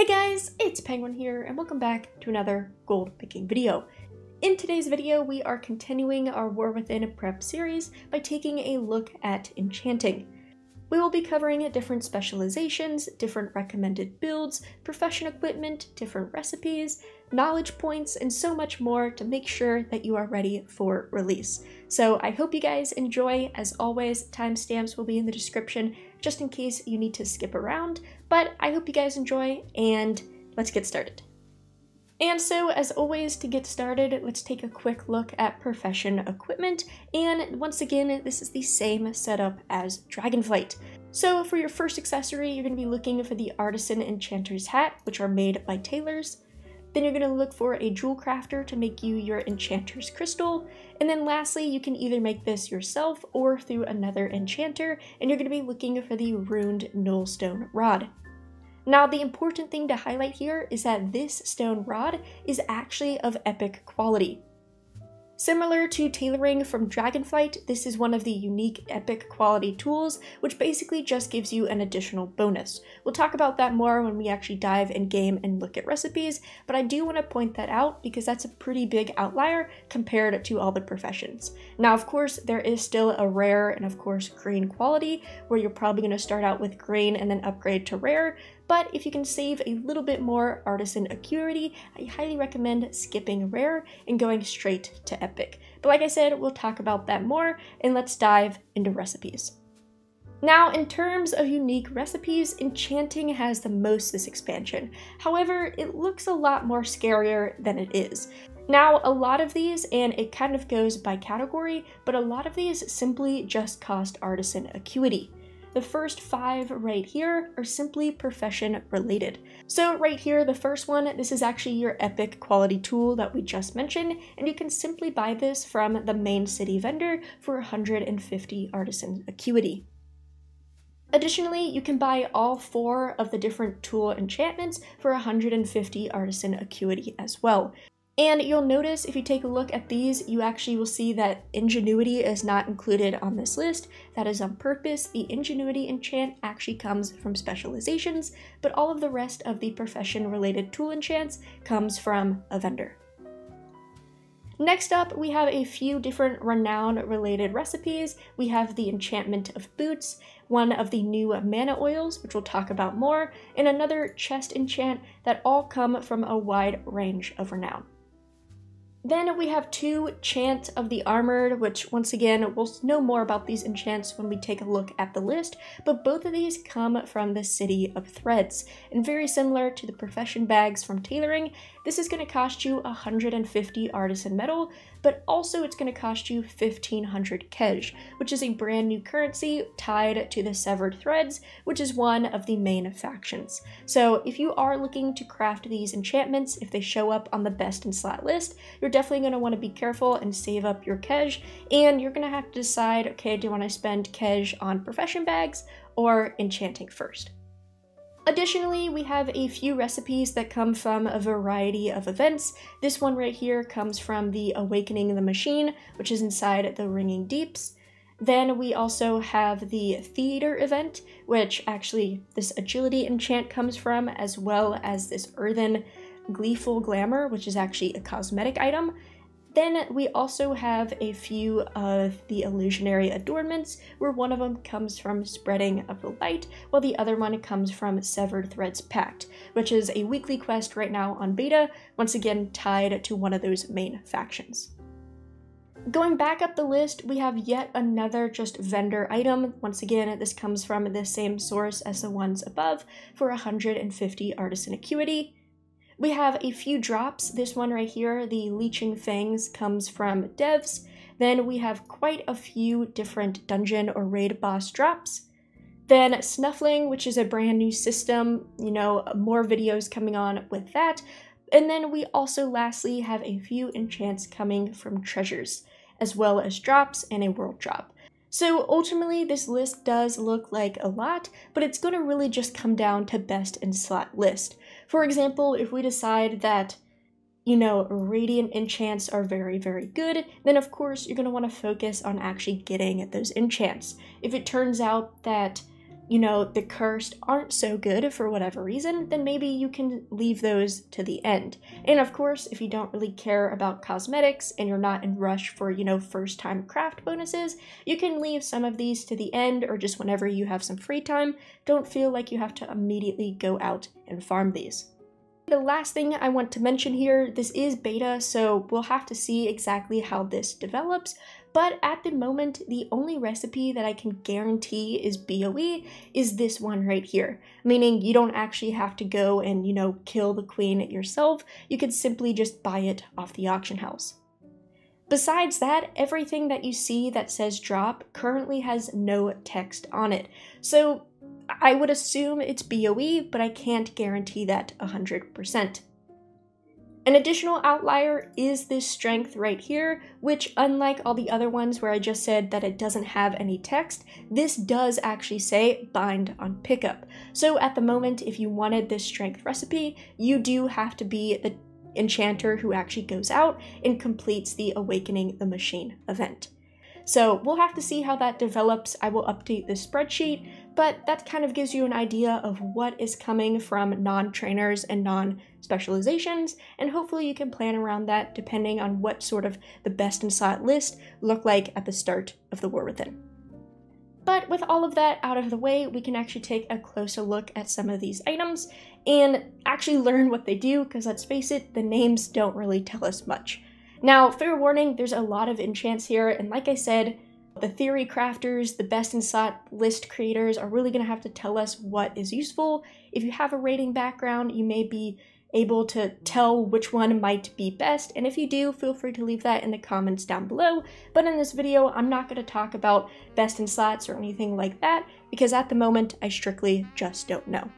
Hey guys, it's Penguin here, and welcome back to another gold picking video. In today's video, we are continuing our War Within prep series by taking a look at enchanting. We will be covering different specializations, different recommended builds, profession equipment, different recipes, knowledge points, and so much more to make sure that you are ready for release. So I hope you guys enjoy. As always, timestamps will be in the description just in case you need to skip around, but I hope you guys enjoy, and let's get started. And so, as always, to get started, let's take a quick look at profession equipment, and once again, this is the same setup as Dragonflight. So for your first accessory, you're going to be looking for the Artisan Enchanter's Hat, which are made by tailors. Then you're going to look for a Jewel Crafter to make you your Enchanter's Crystal, and then lastly, you can either make this yourself or through another enchanter, and you're going to be looking for the Runed Nullstone Rod. Now, the important thing to highlight here is that this stone rod is actually of epic quality. Similar to tailoring from Dragonflight, this is one of the unique epic quality tools, which basically just gives you an additional bonus. We'll talk about that more when we actually dive in game and look at recipes, but I do want to point that out because that's a pretty big outlier compared to all the professions. Now, of course, there is still a rare and of course green quality, where you're probably going to start out with green and then upgrade to rare. But if you can save a little bit more artisan acuity, I highly recommend skipping rare and going straight to epic. But like I said, we'll talk about that more, and let's dive into recipes. Now, in terms of unique recipes, enchanting has the most this expansion. However, it looks a lot more scarier than it is. Now, a lot of these, and it kind of goes by category, but a lot of these simply just cost artisan acuity. The first 5 right here are simply profession related. So right here, the first one, this is actually your epic quality tool that we just mentioned, and you can simply buy this from the main city vendor for 150 artisan acuity. Additionally, you can buy all 4 of the different tool enchantments for 150 artisan acuity as well. And you'll notice if you take a look at these, you actually will see that Ingenuity is not included on this list. That is on purpose. The Ingenuity enchant actually comes from specializations, but all of the rest of the profession-related tool enchants comes from a vendor. Next up, we have a few different renown-related recipes. We have the Enchantment of Boots, one of the new mana oils, which we'll talk about more, and another chest enchant that all come from a wide range of renown. Then we have 2 Chant of the Armored, which once again, we'll know more about these enchants when we take a look at the list, but both of these come from the City of Threads. And very similar to the profession bags from tailoring, this is going to cost you 150 artisan metal, but also it's going to cost you 1500 Kej, which is a brand new currency tied to the Severed Threads, which is one of the main factions. So if you are looking to craft these enchantments, if they show up on the best in slot list, you're definitely going to want to be careful and save up your Kej, and you're going to have to decide, okay, do you want to spend Kej on profession bags or enchanting first? Additionally, we have a few recipes that come from a variety of events. This one right here comes from the Awakening the Machine, which is inside the Ringing Deeps. Then we also have the Theater event, which actually this Agility enchant comes from, as well as this Earthen Gleeful Glamour, which is actually a cosmetic item. Then we also have a few of the Illusionary Adornments, where one of them comes from Spreading of the Light, while the other one comes from Severed Threads Pact, which is a weekly quest right now on beta, once again tied to one of those main factions. Going back up the list, we have yet another just vendor item. Once again, this comes from the same source as the ones above for 150 artisan acuity. We have a few drops. This one right here, the Leeching Fangs, comes from devs. Then we have quite a few different dungeon or raid boss drops. Then Snuffling, which is a brand new system, more videos coming on with that. And then we also lastly have a few enchants coming from treasures, as well as drops and a world drop. So ultimately, this list does look like a lot, but it's going to really just come down to best in slot list. For example, if we decide that, Radiant enchants are very, very good, then of course you're going to want to focus on actually getting those enchants. If it turns out that the cursed aren't so good for whatever reason, then maybe you can leave those to the end. And of course, if you don't really care about cosmetics and you're not in rush for, first time craft bonuses, you can leave some of these to the end or just whenever you have some free time. Don't feel like you have to immediately go out and farm these. The last thing I want to mention here, this is beta, so we'll have to see exactly how this develops, but at the moment, the only recipe that I can guarantee is BOE is this one right here, meaning you don't actually have to go and, kill the queen yourself. You could simply just buy it off the auction house. Besides that, everything that you see that says drop currently has no text on it, so I would assume it's BOE, but I can't guarantee that 100%. An additional outlier is this strength right here, which unlike all the other ones where I just said that it doesn't have any text, this does actually say bind on pickup. So at the moment, if you wanted this strength recipe, you do have to be the enchanter who actually goes out and completes the Awakening the Machine event. So we'll have to see how that develops. I will update this spreadsheet, but that kind of gives you an idea of what is coming from non-trainers and non-specializations, and hopefully you can plan around that depending on what sort of the best in slot list look like at the start of the War Within. But with all of that out of the way, we can actually take a closer look at some of these items and actually learn what they do, because let's face it, the names don't really tell us much. Now, fair warning, there's a lot of enchants here, and like I said, the theory crafters, the best in slot list creators are really going to have to tell us what is useful. If you have a rating background, you may be able to tell which one might be best, and if you do, feel free to leave that in the comments down below. But in this video, I'm not going to talk about best in slots or anything like that, because at the moment, I strictly just don't know.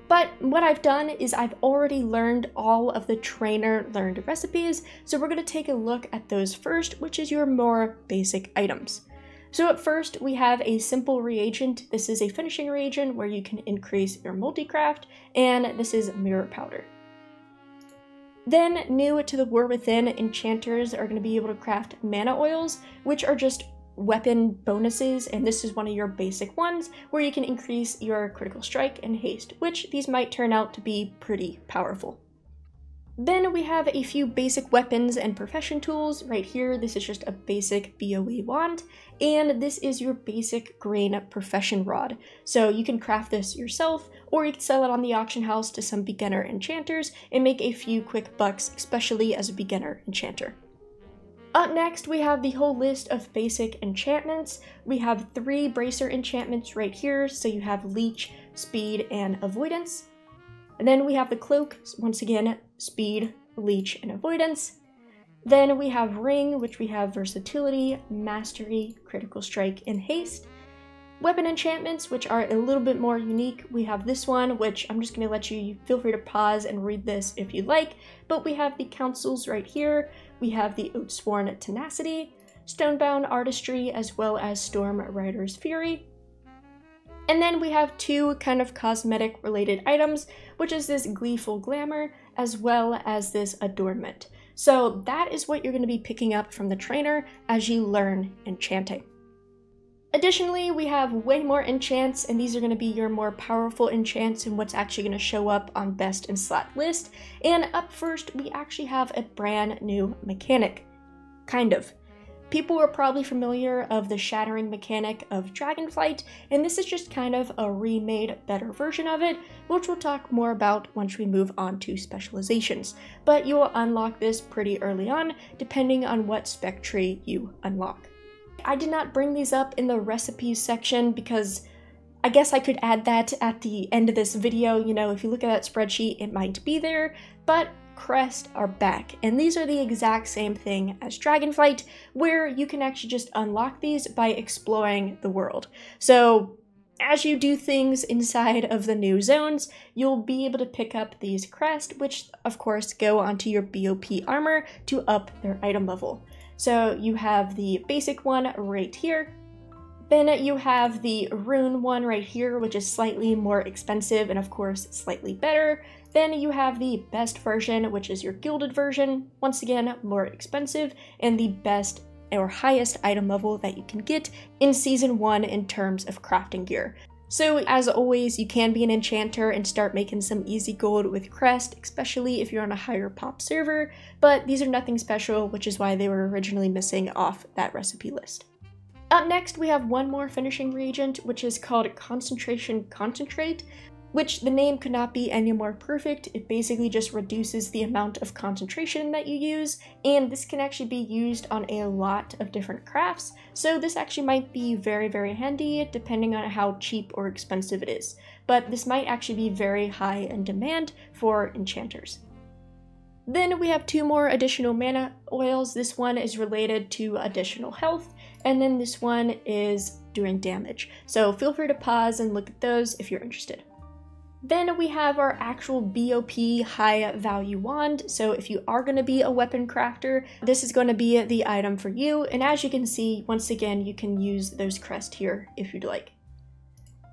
But what I've done is I've already learned all of the trainer learned recipes, so we're going to take a look at those first, which is your more basic items. So at first we have a simple reagent. This is a finishing reagent where you can increase your multi-craft, and this is mirror powder. Then new to the War Within, enchanters are going to be able to craft mana oils, which are just weapon bonuses, and this is one of your basic ones where you can increase your critical strike and haste, which these might turn out to be pretty powerful. Then we have a few basic weapons and profession tools. Right here, this is just a basic BOE wand, and this is your basic green profession rod. So you can craft this yourself, or you can sell it on the auction house to some beginner enchanters and make a few quick bucks, especially as a beginner enchanter. Up next, we have the whole list of basic enchantments. We have 3 bracer enchantments right here, so you have Leech, Speed, and Avoidance. And then we have the cloak, once again, Speed, Leech, and Avoidance. Then we have Ring, which we have Versatility, Mastery, Critical Strike, and Haste. Weapon enchantments, which are a little bit more unique. We have this one, which I'm just going to let you feel free to pause and read this if you'd like, but we have the Councils right here. We have the Oathsworn Tenacity, Stonebound Artistry, as well as Storm Rider's Fury. And then we have 2 kind of cosmetic related items, which is this Gleeful Glamour, as well as this Adornment. So that is what you're going to be picking up from the trainer as you learn enchanting. Additionally, we have way more enchants, and these are going to be your more powerful enchants and what's actually going to show up on best in slot list. And up first, we actually have a brand new mechanic. Kind of. People are probably familiar of the shattering mechanic of Dragonflight, and this is just kind of a remade, better version of it, which we'll talk more about once we move on to specializations. But you will unlock this pretty early on, depending on what spec tree you unlock. I did not bring these up in the recipes section because I guess I could add that at the end of this video. If you look at that spreadsheet, it might be there, but Crest are back, and these are the exact same thing as Dragonflight, where you can actually just unlock these by exploring the world. So as you do things inside of the new zones, you'll be able to pick up these Crest, which of course go onto your BOP armor to up their item level. So you have the basic one right here. Then you have the rune one right here, which is slightly more expensive and of course slightly better. Then you have the best version, which is your gilded version, once again more expensive, and the best or highest item level that you can get in Season 1 in terms of crafting gear. So as always, you can be an enchanter and start making some easy gold with Crest, especially if you're on a higher pop server, but these are nothing special, which is why they were originally missing off that recipe list. Up next, we have one more finishing reagent, which is called Concentration Concentrate, which the name could not be any more perfect. It basically just reduces the amount of concentration that you use, and this can actually be used on a lot of different crafts, so this actually might be very, very handy depending on how cheap or expensive it is, but this might actually be very high in demand for enchanters. Then we have two more additional mana oils. This one is related to additional health, and then this one is doing damage, so feel free to pause and look at those if you're interested. Then we have our actual BOP high value wand, so if you are going to be a weapon crafter, this is going to be the item for you, and as you can see, once again, you can use those crests here if you'd like.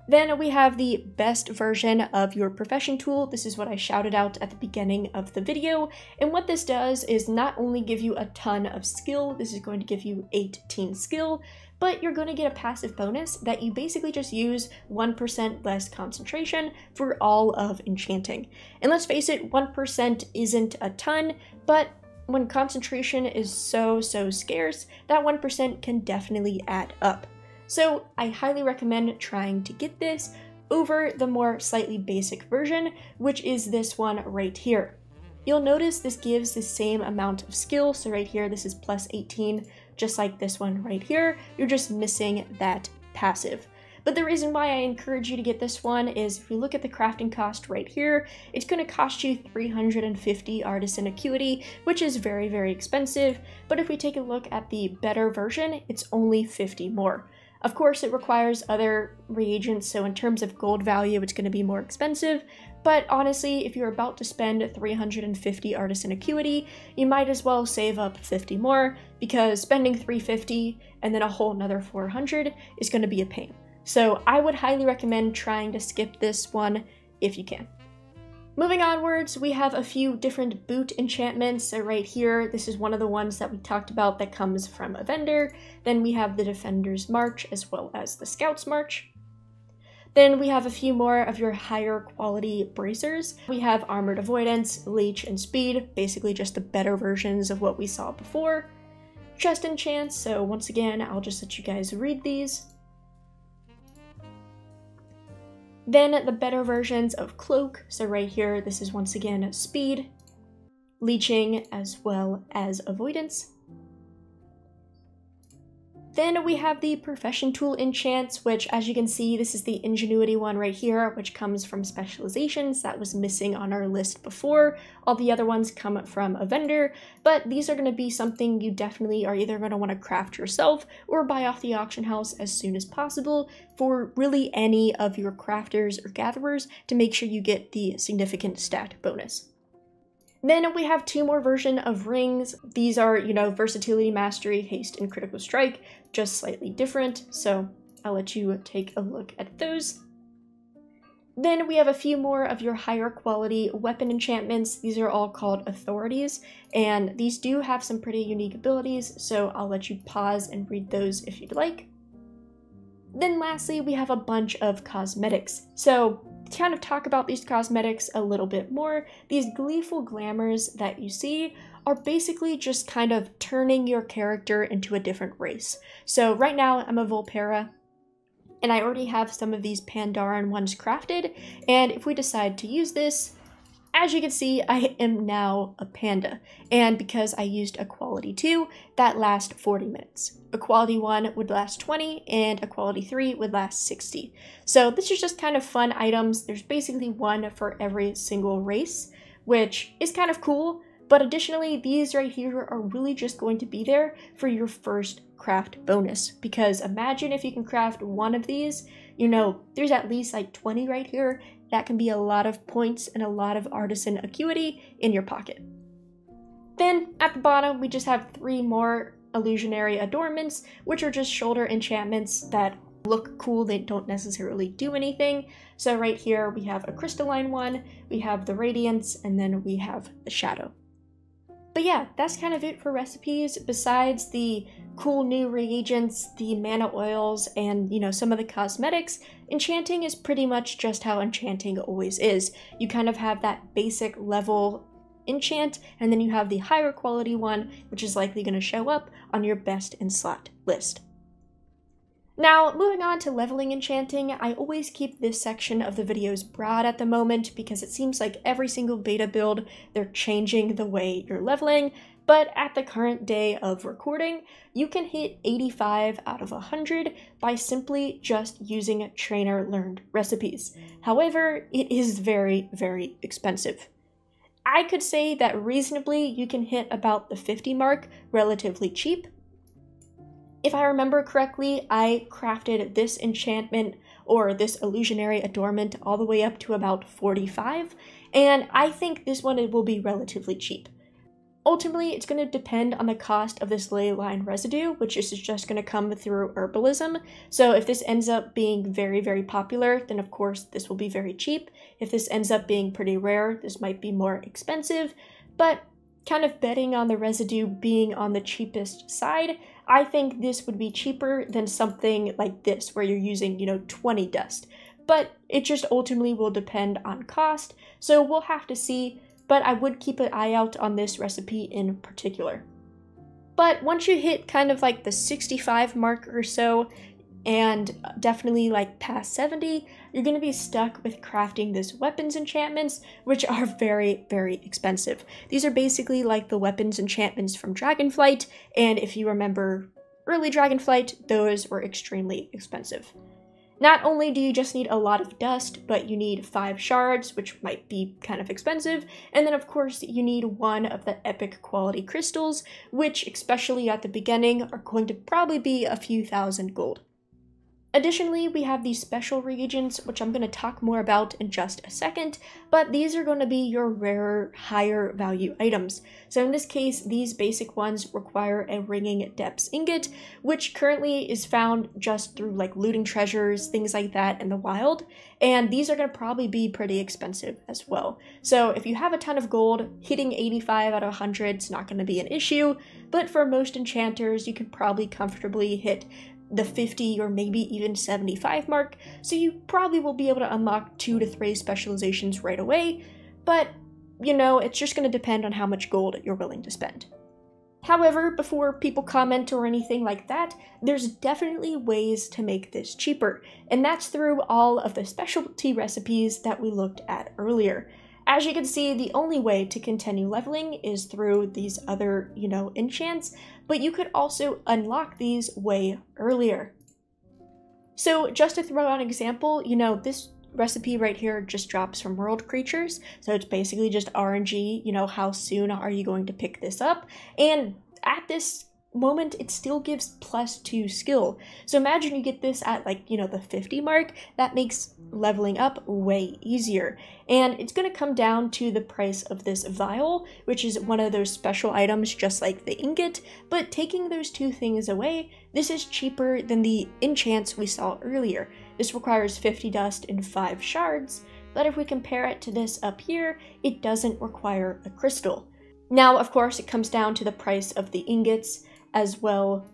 Then we have the best version of your profession tool. This is what I shouted out at the beginning of the video, and what this does is not only give you a ton of skill, this is going to give you 18 skill, but you're going to get a passive bonus that you basically just use 1% less concentration for all of enchanting. And let's face it, 1% isn't a ton, but when concentration is so scarce, that 1% can definitely add up. So I highly recommend trying to get this over the more slightly basic version, which is this one right here. You'll notice this gives the same amount of skill, so right here this is plus 18, just like this one right here, you're just missing that passive. But the reason why I encourage you to get this one is if you look at the crafting cost right here, it's going to cost you 350 artisan acuity, which is very, very expensive, but if we take a look at the better version, it's only 50 more. Of course, it requires other reagents, so in terms of gold value, it's going to be more expensive, but honestly, if you're about to spend 350 artisan acuity, you might as well save up 50 more, because spending 350 and then a whole another 400 is going to be a pain. So I would highly recommend trying to skip this one if you can. Moving onwards, we have a few different boot enchantments. So right here, this is one of the ones that we talked about that comes from a vendor. Then we have the Defender's March as well as the Scout's March. Then we have a few more of your higher quality bracers. We have Armored Avoidance, Leech, and Speed, basically just the better versions of what we saw before. Chest enchants, so once again, I'll just let you guys read these. Then the better versions of Cloak, so right here, this is once again Speed, Leeching, as well as Avoidance. Then we have the Profession Tool enchants, which as you can see, this is the Ingenuity one right here, which comes from Specializations that was missing on our list before. All the other ones come from a vendor, but these are going to be something you definitely are either going to want to craft yourself or buy off the auction house as soon as possible for really any of your crafters or gatherers to make sure you get the significant stat bonus. Then we have two more versions of rings. These are, Versatility, Mastery, Haste, and Critical Strike, just slightly different, so I'll let you take a look at those. Then we have a few more of your higher quality weapon enchantments. These are all called Authorities, and these do have some pretty unique abilities, so I'll let you pause and read those if you'd like. Then lastly, we have a bunch of cosmetics. So to kind of talk about these cosmetics a little bit more, these Gleeful Glamours that you see are basically just kind of turning your character into a different race. So right now I'm a Volpera, and I already have some of these Pandaren ones crafted, and if we decide to use this, as you can see, I am now a panda, and because I used a quality 2, that lasts 40 minutes. A quality 1 would last 20, and a quality 3 would last 60. So this is just kind of fun items. There's basically one for every single race, which is kind of cool, but additionally, these right here are really just going to be there for your first craft bonus, because imagine if you can craft one of these, there's at least like 20 right here. That can be a lot of points and a lot of artisan acuity in your pocket. Then at the bottom, we just have 3 more illusionary adornments, which are just shoulder enchantments that look cool. They don't necessarily do anything. So right here, we have a crystalline one, we have the radiance, and then we have the shadow. But yeah, that's kind of it for recipes. Besides the cool new reagents, the mana oils, and some of the cosmetics, enchanting is pretty much just how enchanting always is. You kind of have that basic level enchant, and then you have the higher quality one, which is likely going to show up on your best in slot list. Now, moving on to leveling enchanting, I always keep this section of the videos broad at the moment because it seems like every single beta build, they're changing the way you're leveling, but at the current day of recording, you can hit 85 out of 100 by simply just using trainer-learned recipes. However, it is very, very expensive. I could say that reasonably you can hit about the 50 mark relatively cheap. If I remember correctly, I crafted this enchantment or this illusionary adornment all the way up to about 45, and I think this one will be relatively cheap. Ultimately, it's going to depend on the cost of this ley line residue, which is just going to come through herbalism. So if this ends up being very, very popular, then of course this will be very cheap. If this ends up being pretty rare, this might be more expensive, but kind of betting on the residue being on the cheapest side, I think this would be cheaper than something like this where you're using, 20 dust. But it just ultimately will depend on cost, so we'll have to see, but I would keep an eye out on this recipe in particular. But once you hit kind of like the 65 mark or so, and definitely like past 70, you're going to be stuck with crafting this weapons enchantments, which are very, very expensive. These are basically like the weapons enchantments from Dragonflight, and if you remember early Dragonflight, those were extremely expensive. Not only do you just need a lot of dust, but you need 5 shards, which might be kind of expensive, and then of course you need 1 of the epic quality crystals, which especially at the beginning are going to probably be a few thousand gold. Additionally, we have these special reagents, which I'm going to talk more about in just a second, but these are going to be your rarer, higher value items. So in this case, these basic ones require a ringing depths ingot, which currently is found just through like looting treasures, things like that in the wild, and these are going to probably be pretty expensive as well. So if you have a ton of gold, hitting 85 out of 100 is not going to be an issue, but for most enchanters, you can probably comfortably hit the 50 or maybe even 75 mark, so you probably will be able to unlock 2 to 3 specializations right away, but it's just going to depend on how much gold you're willing to spend. However, before people comment or anything like that, there's definitely ways to make this cheaper, and that's through all of the specialty recipes that we looked at earlier. As you can see, the only way to continue leveling is through these other, enchants, but you could also unlock these way earlier. So just to throw out an example, this recipe right here just drops from world creatures, so it's basically just RNG, how soon are you going to pick this up, and at this moment it still gives +2 skill. So imagine you get this at the 50 mark, that makes leveling up way easier. And it's going to come down to the price of this vial, which is one of those special items just like the ingot, but taking those 2 things away, this is cheaper than the enchants we saw earlier. This requires 50 dust and 5 shards, but if we compare it to this up here, it doesn't require a crystal. Now, of course, it comes down to the price of the ingots as well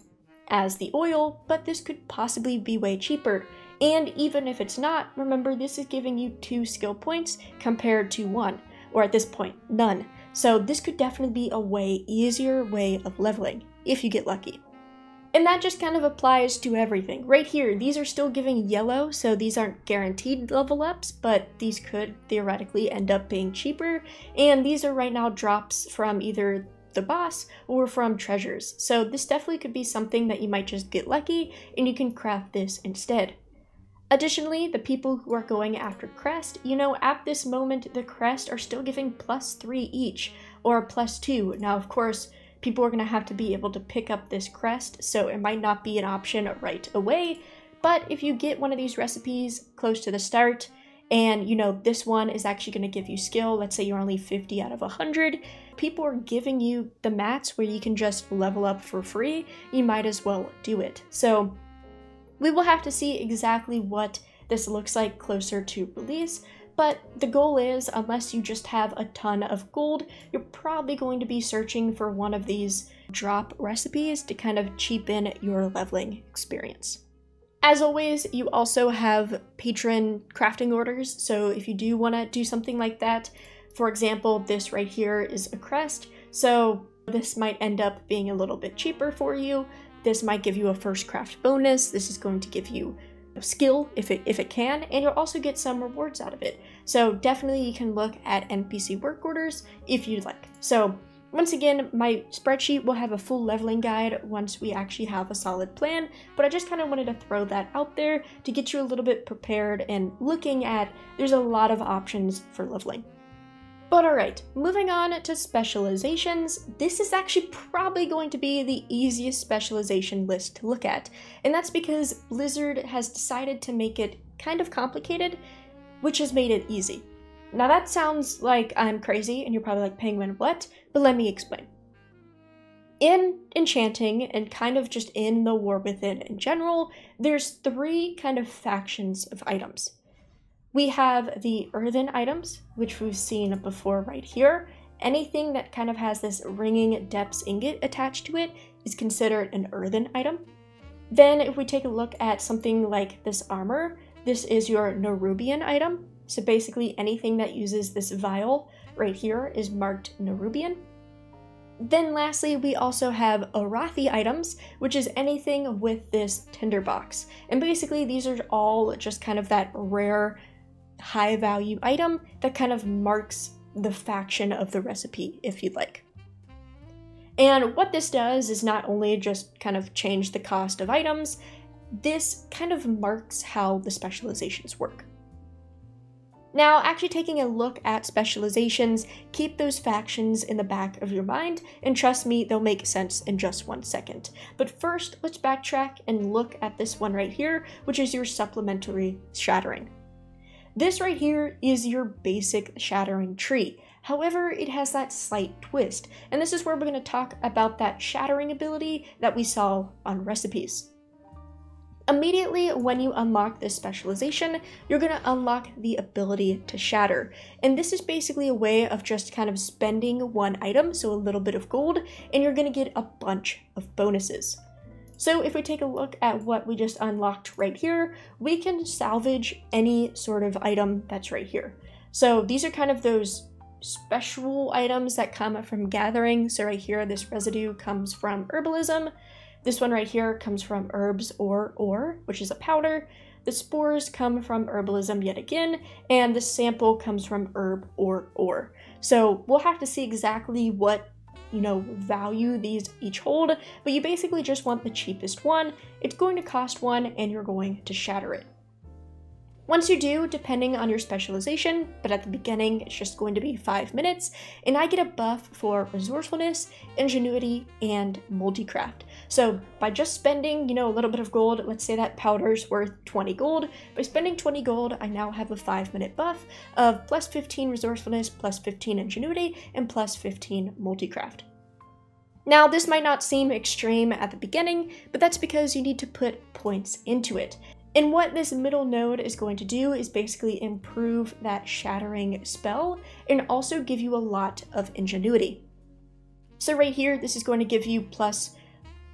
as the oil, but this could possibly be way cheaper. And even if it's not, remember this is giving you 2 skill points compared to 1, or at this point, none. So this could definitely be a way easier way of leveling, if you get lucky. And that just kind of applies to everything. Right here, these are still giving yellow, so these aren't guaranteed level ups, but these could theoretically end up being cheaper. And these are right now drops from either the boss or from treasures. So this definitely could be something that you might just get lucky and you can craft this instead. Additionally, the people who are going after crest, at this moment the crest are still giving +3 each, or +2. Now of course, people are going to have to be able to pick up this crest, so it might not be an option right away, but if you get one of these recipes close to the start, and this one is actually going to give you skill, let's say you're only 50 out of 100, people are giving you the mats where you can just level up for free, you might as well do it. So we will have to see exactly what this looks like closer to release, but the goal is, unless you just have a ton of gold, you're probably going to be searching for one of these drop recipes to kind of cheapen your leveling experience. As always, you also have patron crafting orders, so if you do want to do something like that, for example, this right here is a crest, so this might end up being a little bit cheaper for you. This might give you a first craft bonus. This is going to give you a skill if it can, and you'll also get some rewards out of it. So definitely you can look at NPC work orders if you'd like. So once again, my spreadsheet will have a full leveling guide once we actually have a solid plan, but I just kind of wanted to throw that out there to get you a little bit prepared and looking at there's a lot of options for leveling. But alright, moving on to specializations, this is actually probably going to be the easiest specialization list to look at, and that's because Blizzard has decided to make it kind of complicated, which has made it easy. Now that sounds like I'm crazy, and you're probably like, Penguin, what? But let me explain. In enchanting, and kind of just in the War Within in general, there's three kind of factions of items. We have the earthen items, which we've seen before right here. Anything that kind of has this ringing depths ingot attached to it is considered an earthen item. Then if we take a look at something like this armor, this is your Nerubian item. So basically anything that uses this vial right here is marked Nerubian. Then lastly, we also have Arathi items, which is anything with this tinderbox. And basically these are all just kind of that rare high value item that kind of marks the faction of the recipe, if you'd like. And what this does is not only just kind of change the cost of items, this kind of marks how the specializations work. Now, actually taking a look at specializations, keep those factions in the back of your mind, and trust me, they'll make sense in just 1 second. But first, let's backtrack and look at this one right here, which is your supplementary shattering. This right here is your basic shattering tree. However, it has that slight twist, and this is where we're going to talk about that shattering ability that we saw on recipes. Immediately when you unlock this specialization, you're going to unlock the ability to shatter. And this is basically a way of just kind of spending one item, so a little bit of gold, and you're going to get a bunch of bonuses. So if we take a look at what we just unlocked right here, we can salvage any sort of item that's right here. So these are kind of those special items that come from gathering. So right here, this residue comes from herbalism. This one right here comes from herbs or ore, which is a powder. The spores come from herbalism yet again, and the sample comes from herb or ore. So we'll have to see exactly what value these each hold, but you basically just want the cheapest one. It's going to cost one, and you're going to shatter it. Once you do, depending on your specialization, but at the beginning it's just going to be 5 minutes, and I get a buff for resourcefulness, ingenuity, and multicraft. So by just spending, a little bit of gold, let's say that powder's worth 20 gold, by spending 20 gold, I now have a 5-minute buff of plus 15 resourcefulness, plus 15 ingenuity, and plus 15 multicraft. Now, this might not seem extreme at the beginning, but that's because you need to put points into it. And what this middle node is going to do is basically improve that shattering spell and also give you a lot of ingenuity. So right here, this is going to give you plus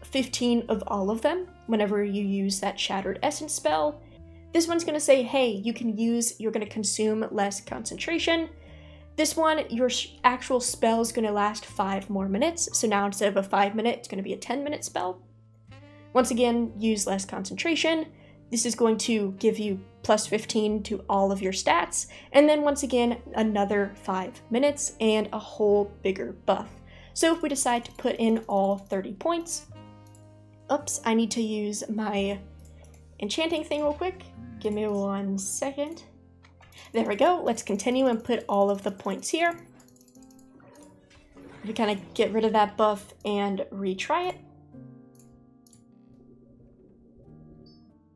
15 of all of them whenever you use that Shattered Essence spell. This one's going to say, hey, you're going to consume less concentration. This one, your actual spell is going to last 5 more minutes. So now instead of a 5-minute, it's going to be a 10-minute spell. Once again, use less concentration. This is going to give you plus 15 to all of your stats, and then once again, another 5 minutes and a whole bigger buff. So if we decide to put in all 30 points, oops, I need to use my enchanting thing real quick. Give me 1 second. There we go. Let's continue and put all of the points here. We kind of get rid of that buff and retry it.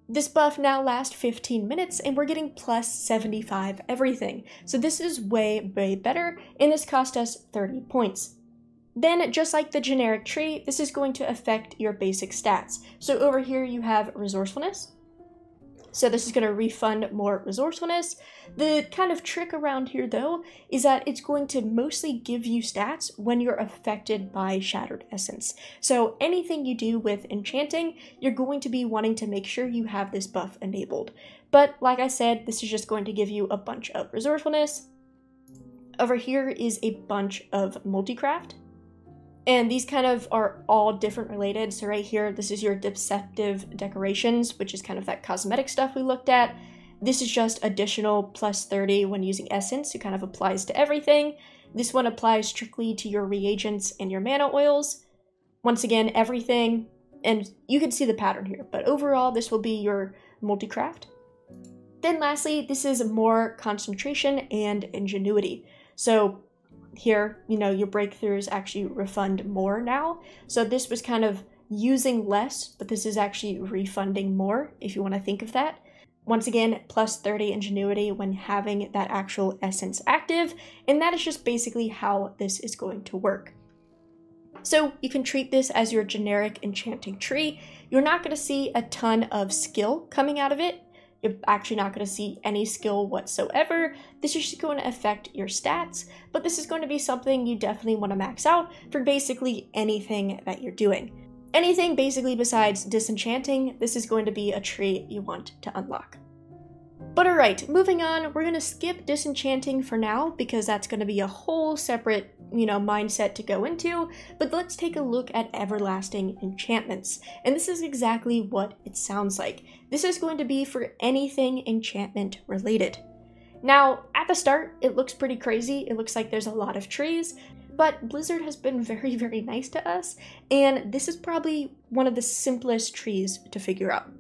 This buff now lasts 15 minutes, and we're getting plus 75 everything. So this is way, way better, and this cost us 30 points. Then, just like the generic tree, this is going to affect your basic stats. So over here you have resourcefulness, So this is going to refund more resourcefulness. The kind of trick around here though is that it's going to mostly give you stats when you're affected by Shattered Essence. So anything you do with enchanting, you're going to be wanting to make sure you have this buff enabled. But like I said, this is just going to give you a bunch of resourcefulness. Over here is a bunch of multicraft. And these kind of are all different related. So right here, this is your deceptive decorations, which is kind of that cosmetic stuff we looked at. This is just additional plus 30 when using essence. It kind of applies to everything. This one applies strictly to your reagents and your mana oils. Once again, everything, and you can see the pattern here, but overall, this will be your multicraft. Then lastly, this is more concentration and ingenuity. So here, you know, your breakthroughs actually refund more now. So this was kind of using less, but this is actually refunding more, if you want to think of that. Once again, plus 30 ingenuity when having that actual essence active, and that is just basically how this is going to work. So you can treat this as your generic enchanting tree. You're not going to see a ton of skill coming out of it. You're actually not going to see any skill whatsoever. This is just going to affect your stats, but this is going to be something you definitely want to max out for basically anything that you're doing. Anything basically besides disenchanting, this is going to be a tree you want to unlock. But alright, moving on, we're going to skip disenchanting for now because that's going to be a whole separate, mindset to go into, but let's take a look at everlasting enchantments. And this is exactly what it sounds like. This is going to be for anything enchantment related. Now, at the start, it looks pretty crazy. It looks like there's a lot of trees, but Blizzard has been very, very nice to us, and this is probably one of the simplest trees to figure out.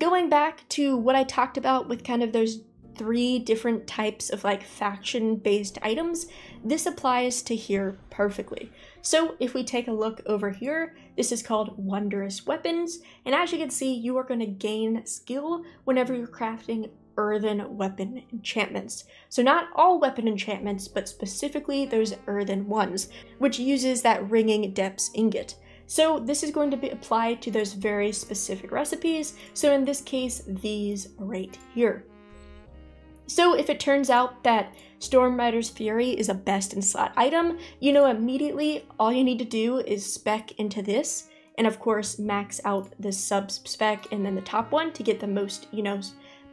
Going back to what I talked about with kind of those 3 different types of faction-based items, this applies to here perfectly. So if we take a look over here, this is called Wondrous Weapons, and as you can see, you are going to gain skill whenever you're crafting earthen weapon enchantments. So not all weapon enchantments, but specifically those earthen ones, which uses that ringing depths ingot. So this is going to be applied to those very specific recipes, so in this case, these right here. So if it turns out that Stormrider's Fury is a best in slot item, immediately all you need to do is spec into this, and of course max out the sub-spec and then the top one to get the most,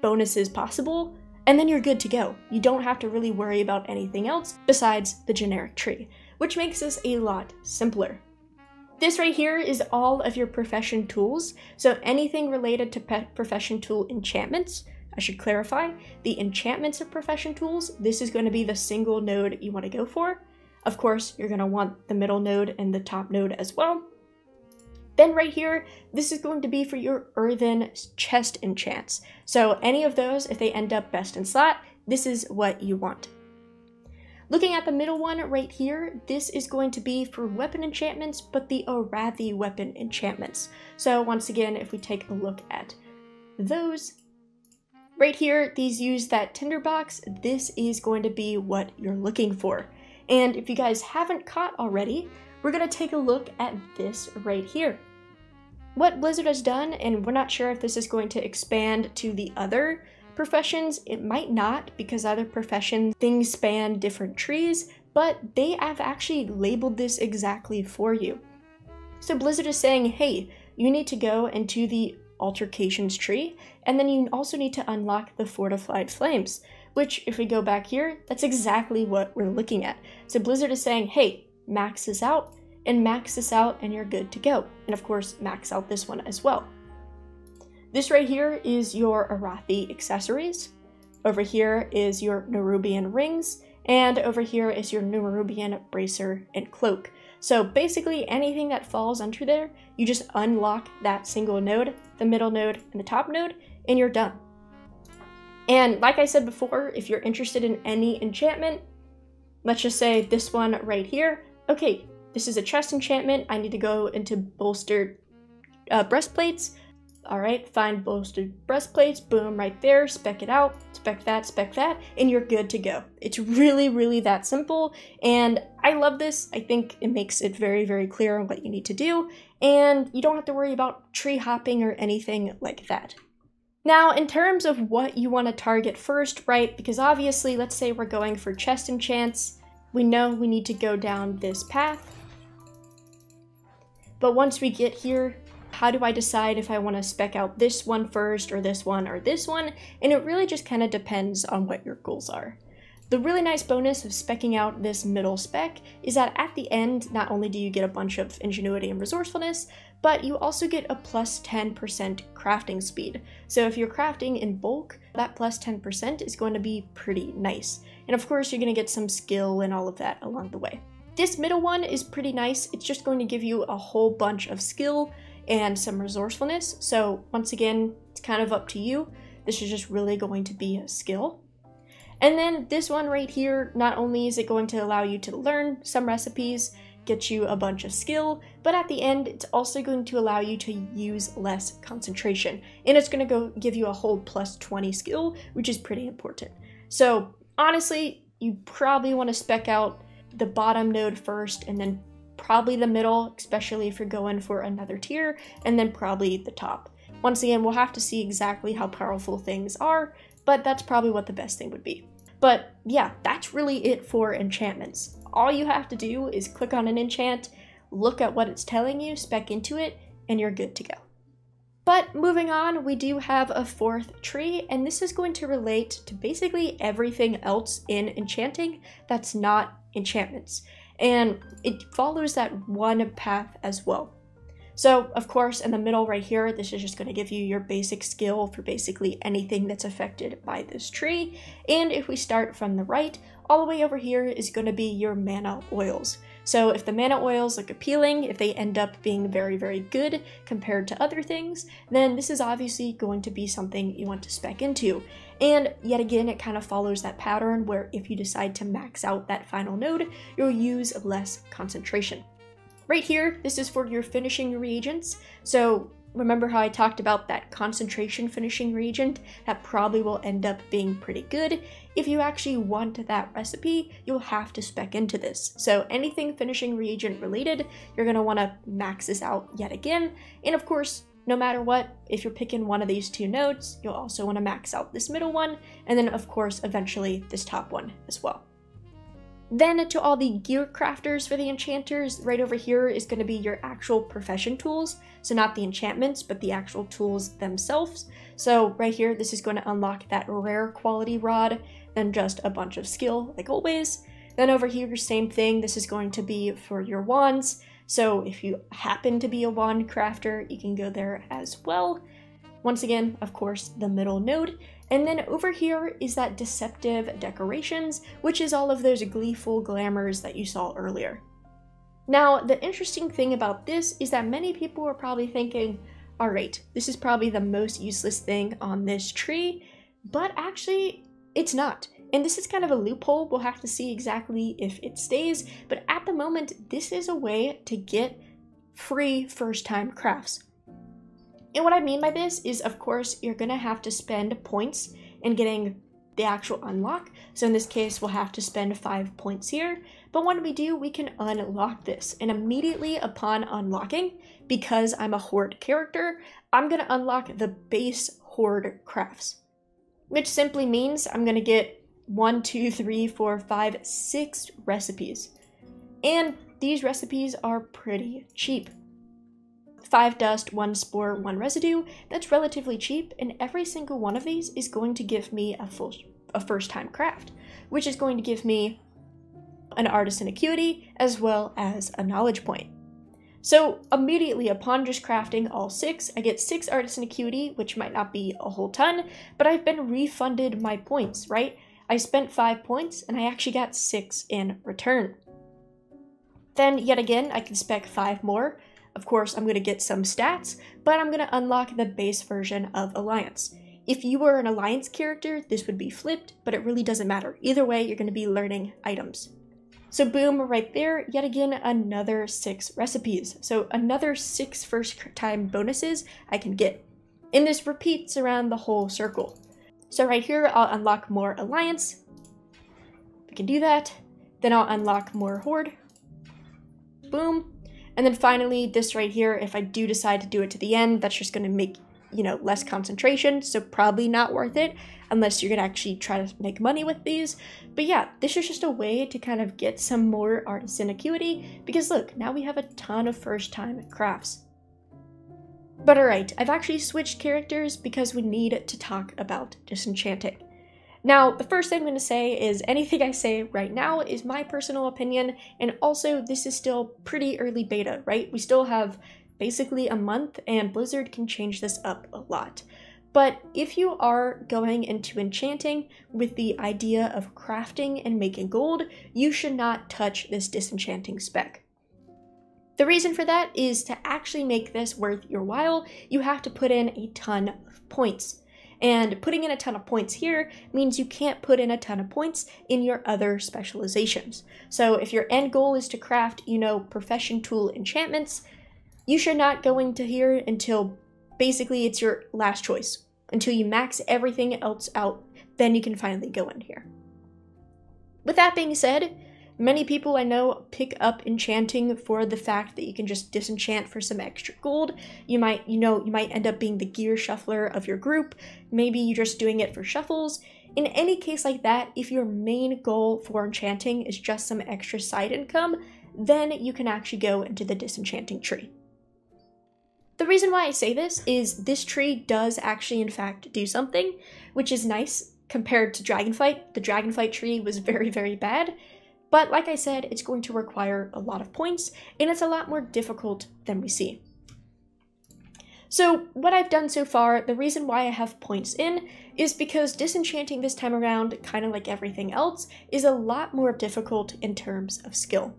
bonuses possible, and then you're good to go. You don't have to really worry about anything else besides the generic tree, which makes this a lot simpler. This right here is all of your profession tools, so anything related to profession tool enchantments. I should clarify, the enchantments of profession tools, this is going to be the single node you want to go for. Of course, you're going to want the middle node and the top node as well. Then right here, this is going to be for your earthen chest enchants. So any of those, if they end up best in slot, this is what you want. Looking at the middle one right here, this is going to be for weapon enchantments, but the Arathi weapon enchantments. So once again, if we take a look at those, right here, these use that tinderbox. This is going to be what you're looking for. And if you guys haven't caught already, we're going to take a look at this right here. What Blizzard has done, and we're not sure if this is going to expand to the other professions, it might not, because other professions, things span different trees, but they have actually labeled this exactly for you. So Blizzard is saying, hey, you need to go into the Altercations tree, and then you also need to unlock the Fortified Flames, which if we go back here, that's exactly what we're looking at. So Blizzard is saying, hey, max this out, and you're good to go. And of course, max out this one as well. This right here is your Arathi accessories. Over here is your Nerubian rings, and over here is your Nerubian bracer and cloak. So basically anything that falls under there, you just unlock that single node, the middle node, and the top node, and you're done. And like I said before, if you're interested in any enchantment, let's just say this one right here. Okay, this is a chest enchantment. I need to go into bolstered breastplates. All right, find bolstered breastplates, boom, right there, spec it out, spec that, and you're good to go. It's really, really that simple, and I love this. I think it makes it very, very clear on what you need to do, and you don't have to worry about tree hopping or anything like that. Now, in terms of what you want to target first, right, because obviously, let's say we're going for chest enchants, we know we need to go down this path. But once we get here, how do I decide if I want to spec out this one first, or this one, or this one? And it really just kind of depends on what your goals are. The really nice bonus of speccing out this middle spec is that at the end, not only do you get a bunch of ingenuity and resourcefulness, but you also get a plus 10% crafting speed. So if you're crafting in bulk, that plus 10% is going to be pretty nice. And of course, you're going to get some skill and all of that along the way. This middle one is pretty nice. It's just going to give you a whole bunch of skill and some resourcefulness. So once again, it's kind of up to you. This is just really going to be a skill. And then this one right here, not only is it going to allow you to learn some recipes, get you a bunch of skill, but at the end, it's also going to allow you to use less concentration. And it's going to go give you a whole plus 20 skill, which is pretty important. So honestly, you probably want to spec out the bottom node first, and then probably the middle, especially if you're going for another tier, and then probably the top. Once again, we'll have to see exactly how powerful things are, but that's probably what the best thing would be. But yeah, that's really it for enchantments. All you have to do is click on an enchant, look at what it's telling you, spec into it, and you're good to go. But moving on, we do have a fourth tree, and this is going to relate to basically everything else in enchanting that's not enchantments. And it follows that one path as well. So, of course, in the middle right here, this is just going to give you your basic skill for basically anything that's affected by this tree. And if we start from the right, all the way over here is going to be your mana oils. So if the mana oils look appealing, if they end up being very, very good compared to other things, then this is obviously going to be something you want to spec into. And yet again, it kind of follows that pattern where if you decide to max out that final node, you'll use less concentration. Right here, this is for your finishing reagents. So remember how I talked about that concentration finishing reagent? That probably will end up being pretty good. If you actually want that recipe, you'll have to spec into this. So anything finishing reagent related, you're going to want to max this out yet again. And of course, no matter what, if you're picking one of these two nodes, you'll also want to max out this middle one, and then of course, eventually this top one as well. Then to all the gear crafters for the enchanters, right over here is going to be your actual profession tools. So not the enchantments, but the actual tools themselves. So right here, this is going to unlock that rare quality rod, then just a bunch of skill, like always. Then over here, same thing, this is going to be for your wands. So if you happen to be a wand crafter, you can go there as well. Once again, of course, the middle node. And then over here is that deceptive decorations, which is all of those gleeful glamours that you saw earlier. Now, the interesting thing about this is that many people are probably thinking, all right, this is probably the most useless thing on this tree, but actually it's not. And this is kind of a loophole. We'll have to see exactly if it stays, but at the moment, this is a way to get free first-time crafts. And what I mean by this is, of course, you're going to have to spend points in getting the actual unlock. So in this case, we'll have to spend 5 points here. But when we do, we can unlock this. And immediately upon unlocking, because I'm a horde character, I'm going to unlock the base horde crafts. Which simply means I'm going to get 1, 2, 3, 4, 5, 6 recipes. And these recipes are pretty cheap. 5 dust, 1 spore, 1 residue. That's relatively cheap, and every single one of these is going to give me a first-time craft, which is going to give me an artisan acuity as well as a knowledge point. So immediately upon just crafting all 6, I get 6 artisan acuity, which might not be a whole ton, but I've been refunded my points, right? I spent 5 points and I actually got 6 in return. Then yet again, I can spec 5 more. Of course, I'm going to get some stats, but I'm going to unlock the base version of Alliance. If you were an Alliance character, this would be flipped, but it really doesn't matter. Either way, you're going to be learning items. So boom, right there, yet again, another 6 recipes. So another 6 first-time bonuses I can get. And this repeats around the whole circle. So right here, I'll unlock more Alliance. We can do that. Then I'll unlock more Horde. Boom. And then finally, this right here, if I do decide to do it to the end, that's just going to make you know, less concentration, so probably not worth it unless you're gonna actually try to make money with these. But yeah, this is just a way to kind of get some more artisan acuity, because look, now we have a ton of first time crafts. But alright, I've actually switched characters because we need to talk about disenchanting. Now, the first thing I'm going to say is anything I say right now is my personal opinion, and also this is still pretty early beta, right? We still have basically a month, and Blizzard can change this up a lot. But if you are going into enchanting with the idea of crafting and making gold, you should not touch this disenchanting spec. The reason for that is to actually make this worth your while, you have to put in a ton of points. And putting in a ton of points here means you can't put in a ton of points in your other specializations. So if your end goal is to craft, you know, profession tool enchantments, you should not go into here until basically it's your last choice. Until you max everything else out, then you can finally go in here. With that being said, many people I know pick up enchanting for the fact that you can just disenchant for some extra gold. You might end up being the gear shuffler of your group. Maybe you're just doing it for shuffles. In any case like that, if your main goal for enchanting is just some extra side income, then you can actually go into the disenchanting tree. The reason why I say this is this tree does actually in fact do something, which is nice compared to Dragonflight. The Dragonflight tree was very, very bad. But like I said, it's going to require a lot of points, and it's a lot more difficult than we see. So what I've done so far, the reason why I have points in, is because disenchanting this time around, kind of like everything else, is a lot more difficult in terms of skill.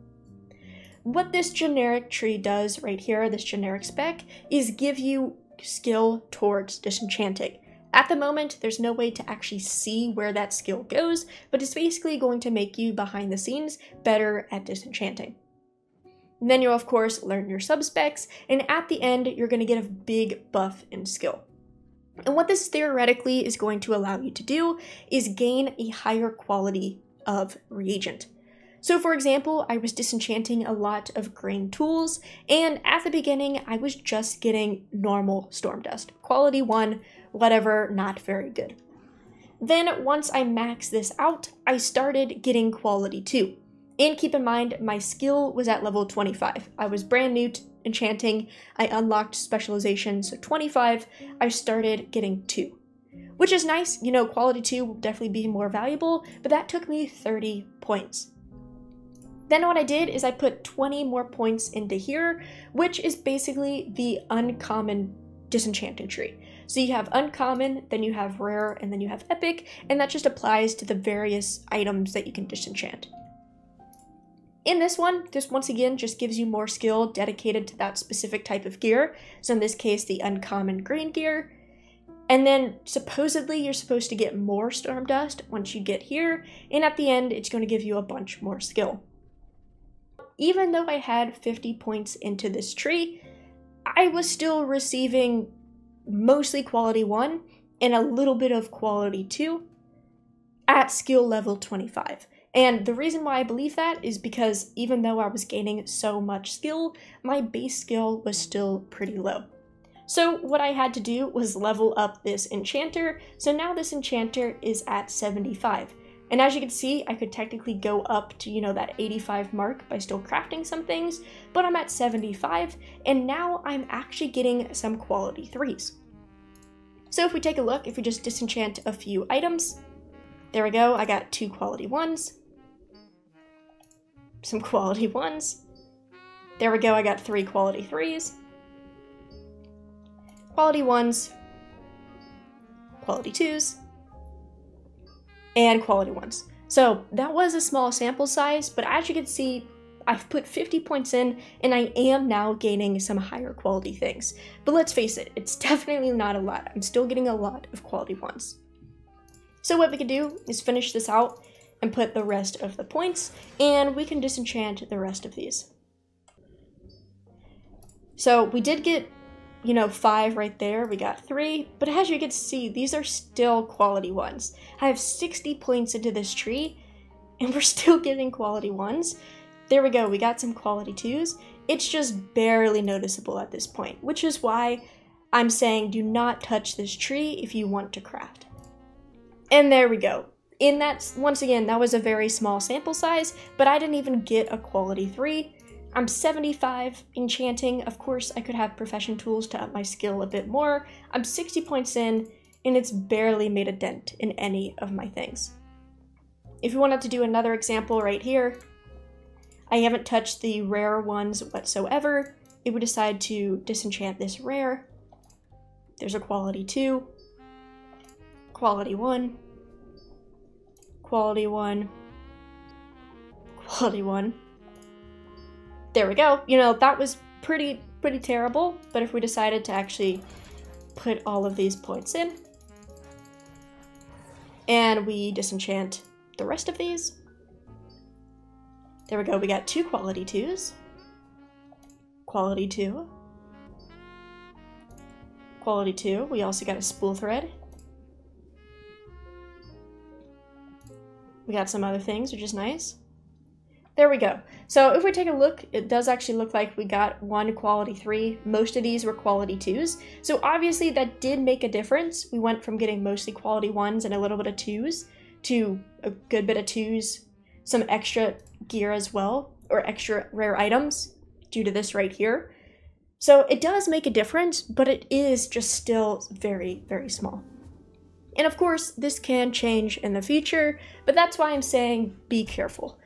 What this generic tree does right here, this generic spec, is give you skill towards disenchanting. At the moment, there's no way to actually see where that skill goes, but it's basically going to make you, behind the scenes, better at disenchanting. And then you'll, of course, learn your subspecs, and at the end, you're going to get a big buff in skill. And what this theoretically is going to allow you to do is gain a higher quality of reagent. So for example, I was disenchanting a lot of grain tools, and at the beginning, I was just getting normal storm dust. Quality 1, whatever, not very good. Then once I maxed this out, I started getting quality 2. And keep in mind, my skill was at level 25. I was brand new to enchanting, I unlocked specialization, so 25, I started getting 2. Which is nice, you know, quality 2 will definitely be more valuable, but that took me 30 points. Then what I did is I put 20 more points into here, which is basically the uncommon disenchanted tree. So you have uncommon, then you have rare, and then you have epic, and that just applies to the various items that you can disenchant. In this one, this once again just gives you more skill dedicated to that specific type of gear. So in this case, the uncommon green gear. And then supposedly you're supposed to get more storm dust once you get here, and at the end, it's going to give you a bunch more skill. Even though I had 50 points into this tree, I was still receiving mostly quality 1 and a little bit of quality 2 at skill level 25. And the reason why I believe that is because even though I was gaining so much skill, my base skill was still pretty low. So what I had to do was level up this enchanter, so now this enchanter is at 75. And as you can see, I could technically go up to, you know, that 85 mark by still crafting some things, but I'm at 75, and now I'm actually getting some quality 3s. So if we take a look, if we just disenchant a few items, there we go, I got 2 quality 1s, some quality 1s, there we go, I got 3 quality 3s, quality 1s, quality 2s, and quality 1s. So that was a small sample size, but as you can see, I've put 50 points in, and I am now gaining some higher quality things. But let's face it, it's definitely not a lot. I'm still getting a lot of quality 1s. So what we can do is finish this out and put the rest of the points, and we can disenchant the rest of these. So we did get, you know, 5 right there, we got 3, but as you can see, these are still quality 1s. I have 60 points into this tree, and we're still getting quality 1s. There we go, we got some quality 2s. It's just barely noticeable at this point, which is why I'm saying do not touch this tree if you want to craft. And there we go. In that, once again, that was a very small sample size, but I didn't even get a quality 3. I'm 75 enchanting. Of course, I could have profession tools to up my skill a bit more. I'm 60 points in, and it's barely made a dent in any of my things. If you wanted to do another example right here, I haven't touched the rare ones whatsoever. It would decide to disenchant this rare. There's a quality 2, quality 1, quality 1, quality 1. There we go. You know, that was pretty terrible, but if we decided to actually put all of these points in, and we disenchant the rest of these, there we go, we got 2 quality 2s, quality 2, quality 2, we also got a spool thread, we got some other things, which is nice. There we go. So if we take a look, it does actually look like we got 1 quality 3. Most of these were quality 2s. So obviously that did make a difference. We went from getting mostly quality 1s and a little bit of 2s to a good bit of 2s, some extra gear as well, or extra rare items due to this right here. So it does make a difference, but it is just still very, very small. And of course, this can change in the future, but that's why I'm saying be careful.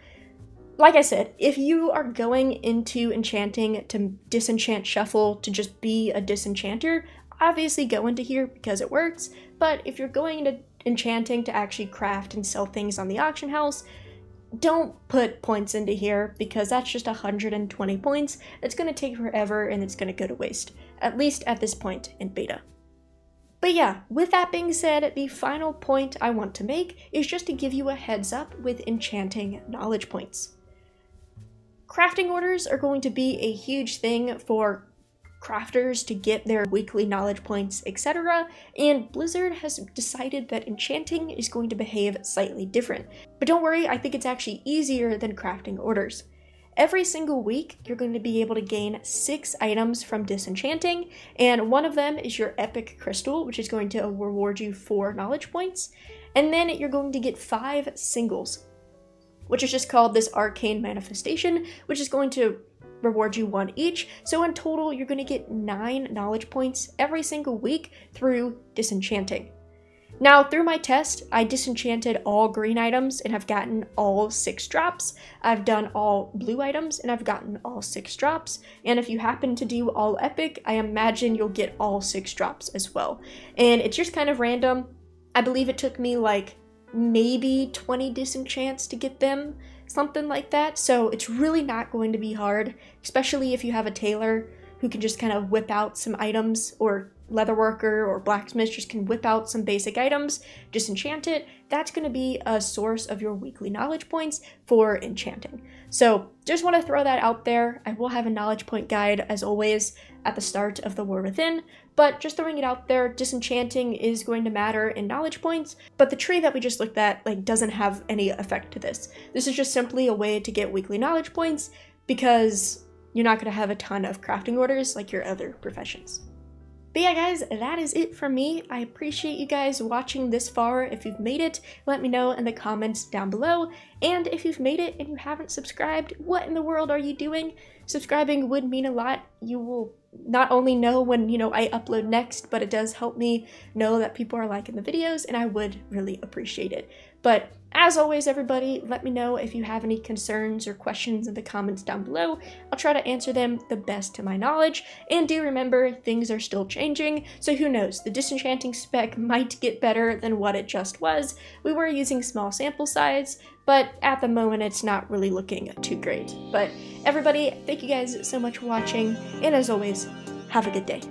Like I said, if you are going into enchanting to disenchant shuffle to just be a disenchanter, obviously go into here because it works, but if you're going into enchanting to actually craft and sell things on the auction house, don't put points into here because that's just 120 points. It's going to take forever and it's going to go to waste, at least at this point in beta. But yeah, with that being said, the final point I want to make is just to give you a heads up with enchanting knowledge points. Crafting orders are going to be a huge thing for crafters to get their weekly knowledge points, etc. And Blizzard has decided that enchanting is going to behave slightly different. But don't worry, I think it's actually easier than crafting orders. Every single week, you're going to be able to gain 6 items from disenchanting, and one of them is your epic crystal, which is going to reward you 4 knowledge points. And then you're going to get 5 singles, which is just called this arcane manifestation, which is going to reward you 1 each. So in total, you're going to get 9 knowledge points every single week through disenchanting. Now, through my test, I disenchanted all green items and have gotten all 6 drops. I've done all blue items and I've gotten all 6 drops. And if you happen to do all epic, I imagine you'll get all 6 drops as well. And it's just kind of random. I believe it took me like maybe 20 disenchants to get them, something like that. So it's really not going to be hard, especially if you have a tailor who can just kind of whip out some items, or leatherworker or blacksmith just can whip out some basic items, disenchant it. That's going to be a source of your weekly knowledge points for enchanting. So just want to throw that out there. I will have a knowledge point guide as always at the start of the War Within, but just throwing it out there, disenchanting is going to matter in knowledge points, but the tree that we just looked at doesn't have any effect to this. This is just simply a way to get weekly knowledge points because you're not going to have a ton of crafting orders like your other professions. But yeah guys, that is it from me. I appreciate you guys watching this far. If you've made it, let me know in the comments down below. And if you've made it and you haven't subscribed, what in the world are you doing? Subscribing would mean a lot. You will not only know when, I upload next, but it does help me know that people are liking the videos, and I would really appreciate it. But as always, everybody, let me know if you have any concerns or questions in the comments down below. I'll try to answer them the best to my knowledge. And do remember, things are still changing, so who knows, the disenchanting spec might get better than what it just was. We were using small sample size, but at the moment it's not really looking too great. But everybody, thank you guys so much for watching, and as always, have a good day.